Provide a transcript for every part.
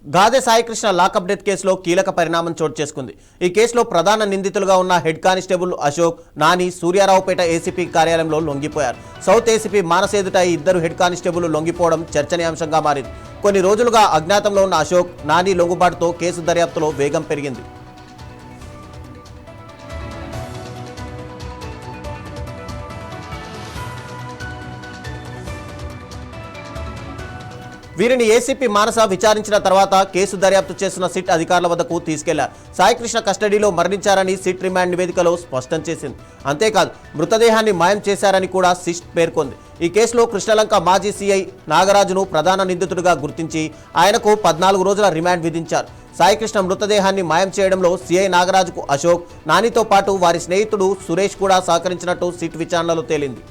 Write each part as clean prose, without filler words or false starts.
గాదె Saikrishna lockup death కేసులో కీలక పరిణామం చోటు చేసుకుంది. ఈ కేసులో ప్రధాన నిందితులుగా ఉన్న head constable Ashok, Nani Suryaraopeta ACP కార్యాలయంలో లొంగిపోయారు. సౌత్ ఏసీపీ మానసేదుట ఇద్దరు హెడ్ కానిస్టేబుల్ లొంగిపోవడం చర్చనీయాంశంగా మారింది. కొన్ని రోజులుగా అజ్ఞాతంలో ఉన్న అశోక్, నాని లొంగుబాటుతో కేసు దర్యాప్తులో వేగం పెరిగింది. వీరిని ఏసీపీ మానస విచారించిన తర్వాత కేసు దర్యాప్తు చేస్తున్న సిట్ అధికారుల వద్దకు తీసుకెళ్లారు. సాయికృష్ణ కస్టడీలో మరణించారని సిట్ రిమాండ్ నివేదికలో స్పష్టం చేసింది. అంతేకాదు మృతదేహాన్ని మాయం చేశారని కూడా సిట్ పేర్కొంది. ఈ కేసులో కృష్ణలంక మాజీ సీఐ నాగరాజును ప్రధాన నిందితుడిగా గుర్తించి ఆయనకు 14 రోజుల రిమాండ్ విధించారు. సాయికృష్ణ మృతదేహాన్ని మాయం చేయడంలో సీఐ నాగరాజుకు అశోక్, నానితో పాటు వారి స్నేహితుడు సురేష్ కూడా సహకరించినట్టు సిట్ విచారణలో తేలింది.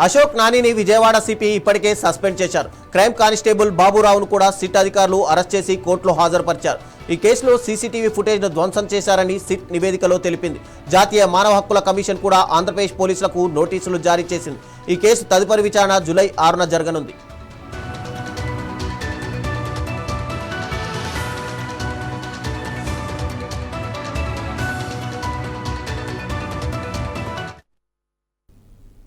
అశోక్, నానిని విజయవాడ సిపి ఇప్పటికే సస్పెండ్ చేశారు. క్రైమ్ కానిస్టేబుల్ బాబురావును కూడా సిట్ అధికారులు అరెస్ట్ చేసి కోర్టులో హాజరుపరిచారు. ఈ కేసులో సీసీటీవీ ఫుటేజ్ను ధ్వంసం చేశారని సిట్ నివేదికలో తెలిపింది. జాతీయ మానవ హక్కుల కమిషన్ కూడా ఆంధ్రప్రదేశ్ పోలీసులకు నోటీసులు జారీ చేసింది. ఈ కేసు తదుపరి విచారణ జూలై 6న జరగనుంది.